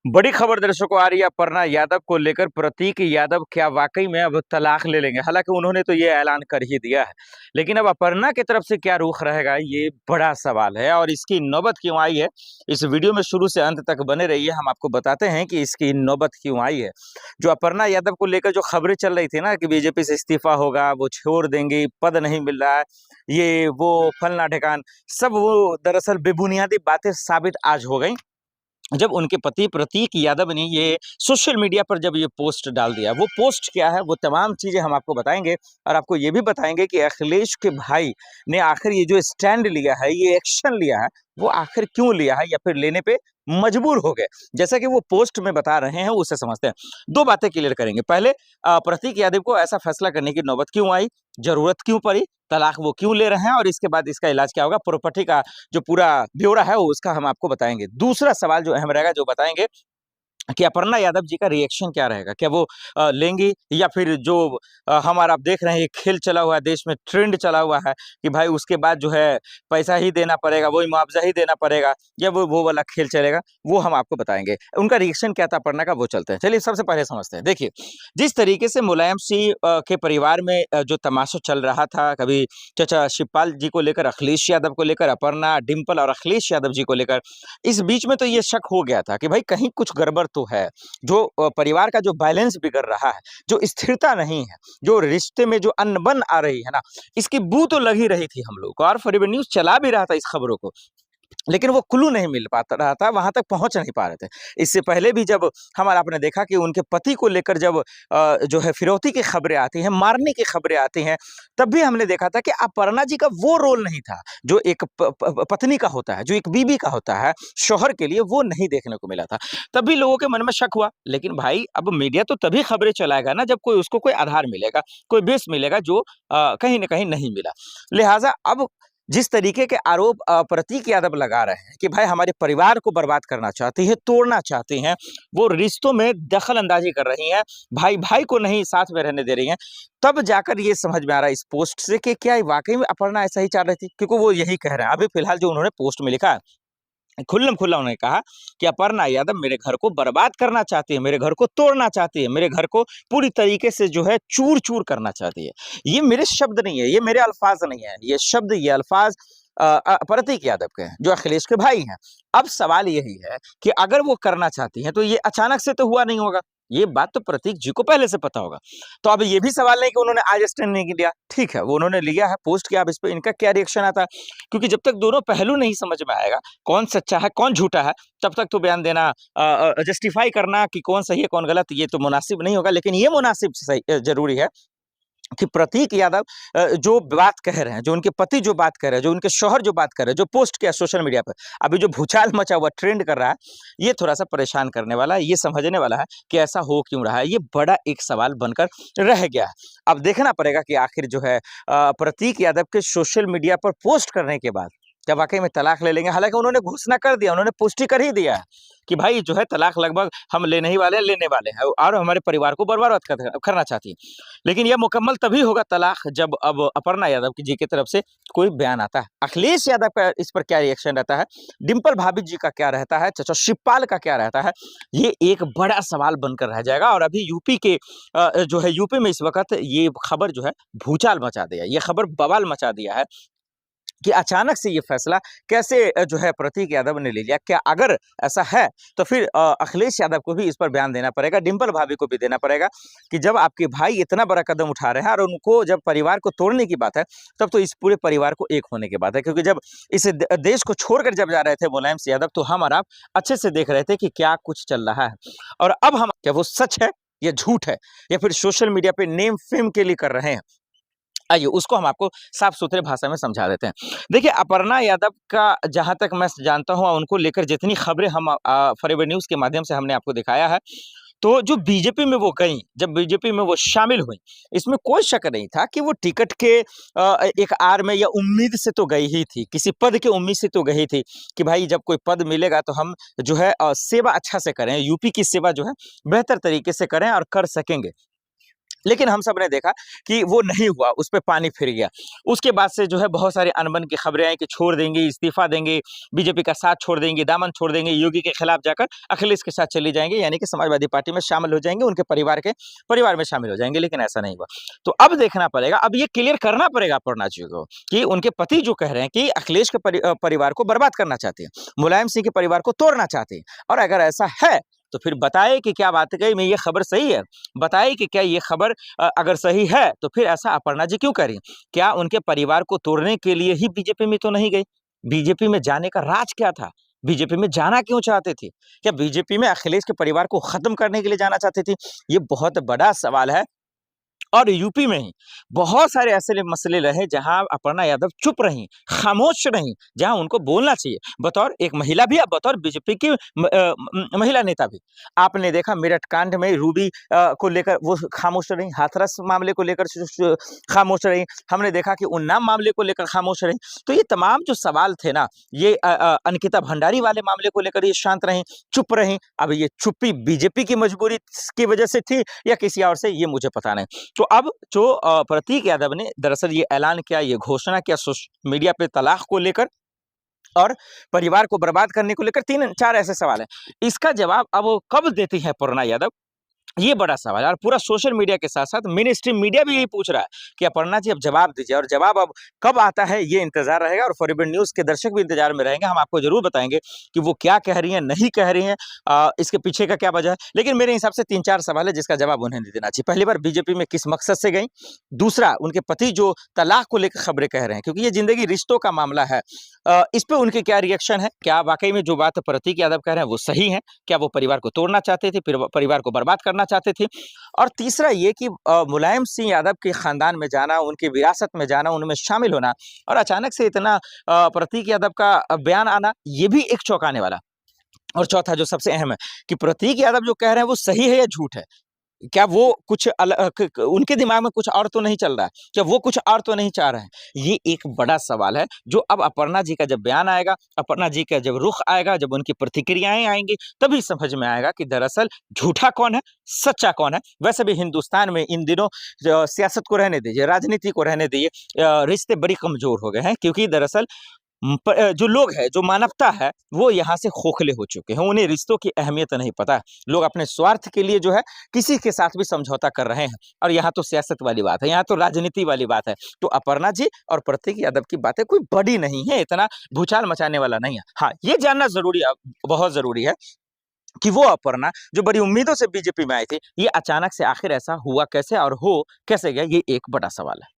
बड़ी खबर दर्शकों आ रही है अपर्णा यादव को लेकर। प्रतीक यादव क्या वाकई में अब तलाक ले लेंगे? हालांकि उन्होंने तो ये ऐलान कर ही दिया है, लेकिन अब अपर्णा की तरफ से क्या रुख रहेगा, ये बड़ा सवाल है। और इसकी नौबत क्यों आई है, इस वीडियो में शुरू से अंत तक बने रहिए। हम आपको बताते हैं कि इसकी नौबत क्यों आई है। जो अपर्णा यादव को लेकर जो खबरें चल रही थी ना कि बीजेपी से इस्तीफा होगा, वो छोड़ देंगी, पद नहीं मिल रहा है, ये वो फलना ढिकान, सब वो दरअसल बेबुनियादी बातें साबित आज हो गई जब उनके पति प्रतीक यादव ने ये सोशल मीडिया पर जब ये पोस्ट डाल दिया। वो पोस्ट क्या है, वो तमाम चीजें हम आपको बताएंगे और आपको ये भी बताएंगे कि अखिलेश के भाई ने आखिर ये जो स्टैंड लिया है, ये एक्शन लिया है, वो आखिर क्यों लिया है या फिर लेने पे मजबूर हो गए। जैसा कि वो पोस्ट में बता रहे हैं, उसे समझते हैं। दो बातें क्लियर करेंगे। पहले प्रतीक यादव को ऐसा फैसला करने की नौबत क्यों आई, जरूरत क्यों पड़ी, तलाक वो क्यों ले रहे हैं, और इसके बाद इसका इलाज क्या होगा, प्रॉपर्टी का जो पूरा ब्यौरा है वो उसका हम आपको बताएंगे। दूसरा सवाल जो अहम रहेगा, जो बताएंगे कि अपर्णा यादव जी का रिएक्शन क्या रहेगा, क्या वो लेंगी या फिर जो हमारा आप देख रहे हैं ये खेल चला हुआ है, देश में ट्रेंड चला हुआ है कि भाई उसके बाद जो है पैसा ही देना पड़ेगा, वही मुआवजा ही देना पड़ेगा, या वो वाला खेल चलेगा, वो हम आपको बताएंगे। उनका रिएक्शन क्या था अपर्णा का, वो चलते हैं। चलिए सबसे पहले समझते हैं। देखिए, जिस तरीके से मुलायम सिंह के परिवार में जो तमाशा चल रहा था, कभी चाचा शिवपाल जी को लेकर, अखिलेश यादव को लेकर, अपर्णा, डिम्पल और अखिलेश यादव जी को लेकर, इस बीच में तो ये शक हो गया था कि भाई कहीं कुछ गड़बड़ तो है। जो परिवार का जो बैलेंस बिगड़ रहा है, जो स्थिरता नहीं है, जो रिश्ते में जो अनबन आ रही है ना, इसकी बू तो लग ही रही थी हम लोग को। और फॉरएवर न्यूज़ चला भी रहा था इस खबरों को, लेकिन वो क्लू नहीं मिल पाता रहा था, वहां तक पहुंच नहीं पा रहे थे। इससे पहले भी जब हमारा आपने देखा कि उनके पति को लेकर जब जो है फिरौती की खबरें आती हैं, मारने की खबरें आती हैं, तब भी हमने देखा था कि अपर्णा जी का वो रोल नहीं था जो एक पत्नी का होता है, जो एक बीबी का होता है शौहर के लिए, वो नहीं देखने को मिला था। तब भी लोगों के मन में शक हुआ। लेकिन भाई अब मीडिया तो तभी खबरें चलाएगा ना जब कोई उसको कोई आधार मिलेगा, कोई बेस मिलेगा, जो कहीं ना कहीं नहीं मिला। लिहाजा अब जिस तरीके के आरोप प्रतीक यादव लगा रहे हैं कि भाई हमारे परिवार को बर्बाद करना चाहती है, तोड़ना चाहती हैं, वो रिश्तों में दखल अंदाजी कर रही हैं, भाई भाई को नहीं साथ में रहने दे रही हैं, तब जाकर ये समझ में आ रहा है इस पोस्ट से कि क्या वाकई में अपर्णा ऐसा ही चाह रही थी। क्योंकि वो यही कह रहे हैं अभी फिलहाल जो उन्होंने पोस्ट में लिखा है, खुल्लम खुल्ला उन्होंने कहा कि अपर्णा यादव मेरे घर को बर्बाद करना चाहती है, मेरे घर को तोड़ना चाहती है, मेरे घर को पूरी तरीके से जो है चूर चूर करना चाहती है। ये मेरे शब्द नहीं है, ये मेरे अल्फाज नहीं है, ये शब्द, ये अल्फाज प्रतीक यादव के हैं, जो अखिलेश के भाई हैं। अब सवाल यही है कि अगर वो करना चाहती हैं तो ये अचानक से तो हुआ नहीं होगा, ये बात तो प्रतीक जी को पहले से पता होगा। तो अब ये भी सवाल नहीं कि उन्होंने आज स्टैंड नहीं लिया, ठीक है वो उन्होंने लिया है, पोस्ट किया, अब इस पर इनका क्या रिएक्शन आता है। क्योंकि जब तक दोनों पहलू नहीं समझ में आएगा, कौन सच्चा है कौन झूठा है, तब तक तो बयान देना, जस्टिफाई करना कि कौन सही है कौन गलत, ये तो मुनासिब नहीं होगा। लेकिन ये मुनासिब सही जरूरी है कि प्रतीक यादव जो बात कह रहे हैं, जो उनके पति जो बात कह रहे हैं, जो उनके शौहर जो बात कर रहे हैं, जो पोस्ट किया सोशल मीडिया पर, अभी जो भूचाल मचा हुआ ट्रेंड कर रहा है, ये थोड़ा सा परेशान करने वाला है। ये समझने वाला है कि ऐसा हो क्यों रहा है, ये बड़ा एक सवाल बनकर रह गया है। अब देखना पड़ेगा कि आखिर जो है प्रतीक यादव के सोशल मीडिया पर पोस्ट करने के बाद क्या वाकई में तलाक ले लेंगे। हालांकि उन्होंने घोषणा कर दिया, उन्होंने पुष्टि कर ही दिया है कि भाई जो है तलाक लगभग हम लेने ही वाले हैं, लेने वाले हैं, और हमारे परिवार को बर्बाद करना चाहती है। लेकिन यह मुकम्मल तभी होगा तलाक जब अब अपर्णा यादव जी की तरफ से कोई बयान आता है। अखिलेश यादव का इस पर क्या रिएक्शन रहता है, डिम्पल भाभी जी का क्या रहता है, चाचा शिवपाल का क्या रहता है, ये एक बड़ा सवाल बनकर रह जाएगा। और अभी यूपी के जो है यूपी में इस वक्त ये खबर जो है भूचाल मचा दिया, ये खबर बवाल मचा दिया है कि अचानक से ये फैसला कैसे जो है प्रतीक यादव ने ले लिया। क्या अगर ऐसा है तो फिर अखिलेश यादव को भी इस पर बयान देना पड़ेगा, डिम्पल भाभी को भी देना पड़ेगा कि जब आपके भाई इतना बड़ा कदम उठा रहे हैं और उनको जब परिवार को तोड़ने की बात है, तब तो इस पूरे परिवार को एक होने की बात है। क्योंकि जब इस देश को छोड़कर जब जा रहे थे मुलायम सिंह यादव, तो हम और आप अच्छे से देख रहे थे कि क्या कुछ चल रहा है। और अब हम क्या वो सच है या झूठ है, या फिर सोशल मीडिया पे नेम फेम के लिए कर रहे हैं, आइए उसको हम आपको साफ सुथरे भाषा में समझा देते हैं। देखिए, अपर्णा यादव का जहां तक मैं जानता हूं, उनको लेकर जितनी खबरें हम फॉरएवर न्यूज़ के माध्यम से हमने आपको दिखाया है, तो जो बीजेपी में वो गईं, जब बीजेपी में वो शामिल हुईं, इसमें कोई शक नहीं था कि वो टिकट के एक आड़ में या उम्मीद से तो गई ही थी, किसी पद की उम्मीद से तो गई थी कि भाई जब कोई पद मिलेगा तो हम जो है सेवा अच्छा से करें, यूपी की सेवा जो है बेहतर तरीके से करें और कर सकेंगे। लेकिन हम सब ने देखा कि वो नहीं हुआ, उस पे पानी फिर गया। उसके बाद से जो है बहुत सारी अनबन की खबरें आई कि छोड़ देंगे, इस्तीफ़ा देंगे, बीजेपी का साथ छोड़ देंगे, दामन छोड़ देंगे, योगी के खिलाफ जाकर अखिलेश के साथ चली जाएँगी, यानी कि समाजवादी पार्टी में शामिल हो जाएँगे, उनके परिवार में शामिल हो जाएँगे, लेकिन ऐसा नहीं हुआ। तो अब देखना पड़ेगा, अब ये क्लियर करना पड़ेगा अपर्णा जी को कि उनके पति जो कह रहे हैं कि अखिलेश के परिवार को बर्बाद करना चाहते हैं, मुलायम सिंह के परिवार को तोड़ना चाहते हैं, और अगर ऐसा है, तो फिर बताएँ कि क्या वाक़ई में ये खबर सही है? बताइए कि क्या ये खबर अगर सही है, तो फिर ऐसा अपर्णा जी क्यों कर रही हैं? क्या उनके परिवार को तोड़ने के लिए ही बीजेपी में तो नहीं गई? बीजेपी में जाने का राज क्या था? बीजेपी में जाना क्यों चाहते थे? क्या बीजेपी में अखिलेश के परिवार को खत्म करने के लिए जाना चाहते थे? ये बहुत बड़ा सवाल है। और यूपी में ही बहुत सारे ऐसे मसले रहे जहां अपर्णा यादव चुप रहीं, खामोश रहीं, जहां उनको बोलना चाहिए बतौर एक महिला भी, अब बतौर बीजेपी की महिला नेता भी। आपने देखा मेरठ कांड में रूबी को लेकर वो खामोश रहीं, हाथरस मामले को लेकर खामोश रहीं, हमने देखा कि उन्नाव मामले को लेकर खामोश रहीं। तो ये तमाम जो सवाल थे ना, ये अंकिता भंडारी वाले मामले को लेकर ये शांत रहीं, चुप रहीं। अब ये चुप्पी बीजेपी की मजबूरी की वजह से थी या किसी और से, ये मुझे पता नहीं। तो अब जो प्रतीक यादव ने दरअसल ये ऐलान किया, ये घोषणा किया सोशल मीडिया पे तलाक को लेकर और परिवार को बर्बाद करने को लेकर 3-4 ऐसे सवाल हैं। इसका जवाब अब वो कब देती है अपर्णा यादव? ये बड़ा सवाल है, और पूरा सोशल मीडिया के साथ-साथ मेन स्ट्रीम मीडिया भी यही पूछ रहा है कि अपर्णा जी अब जवाब दीजिए, और जवाब अब कब आता है ये इंतज़ार रहेगा, और फॉरवर्ड न्यूज़ के दर्शक भी इंतज़ार में रहेंगे। हम आपको ज़रूर बताएँगे कि वो क्या कह रही हैं, नहीं कह रही हैं, इसके पीछे का क्या वजह है। लेकिन मेरे हिसाब से 3-4 सवाल है जिसका जवाब उन्हें नहीं देना चाहिए। पहली बार बीजेपी में किस मकसद से गईं? दूसरा, उनके पति जो तलाक को लेकर खबरें कह रहे हैं, क्योंकि ये ज़िंदगी रिश्तों का मामला है। इस पे उनके क्या रिएक्शन है? क्या वाक़ई में जो बात प्रतीक यादव कह रहे हैं वो सही है? क्या वो परिवार को तोड़ना चाहते थे, परिवार को बर्बाद करना चाहते थे? और तीसरा ये कि मुलायम सिंह यादव के खानदान में जाना, उनकी विरासत में जाना, उनमें शामिल होना, और अचानक से इतना प्रतीक यादव का बयान आना, ये भी एक चौंकाने वाला। और चौथा जो सबसे अहम है कि प्रतीक यादव जो कह रहे हैं वो सही है या झूठ है? क्या वो कुछ उनके दिमाग में कुछ और तो नहीं चल रहा है? क्या वो कुछ और तो नहीं चाह रहे हैं? ये एक बड़ा सवाल है, जो अब अपर्णा जी का जब बयान आएगा, अपर्णा जी का जब रुख आएगा, जब उनकी प्रतिक्रियाएँ आएँगी, तभी समझ में आएगा कि दरअसल झूठा कौन है, सच्चा कौन है। वैसे भी हिंदुस्तान में इन दिनों सियासत को रहने दीजिए, राजनीति को रहने दीजिए, रिश्ते बड़ी कमज़ोर हो गए हैं, क्योंकि दरअसल जो लोग हैं, जो मानवता है, वो यहाँ से खोखले हो चुके हैं। उन्हें रिश्तों की अहमियत नहीं पता है। लोग अपने स्वार्थ के लिए जो है, किसी के साथ भी समझौता कर रहे हैं, और यहाँ तो सियासत वाली बात है, यहाँ तो राजनीति वाली बात है। तो अपर्णा जी और प्रतीक यादव की बातें कोई बड़ी नहीं है, इतना भूचाल मचाने वाला नहीं है। हाँ, ये जानना ज़रूरी बहुत ज़रूरी है कि वो अपर्णा जो बड़ी उम्मीदों से बीजेपी में आई थी, ये अचानक से आखिर ऐसा हुआ कैसे और हो कैसे गया? ये एक बड़ा सवाल है।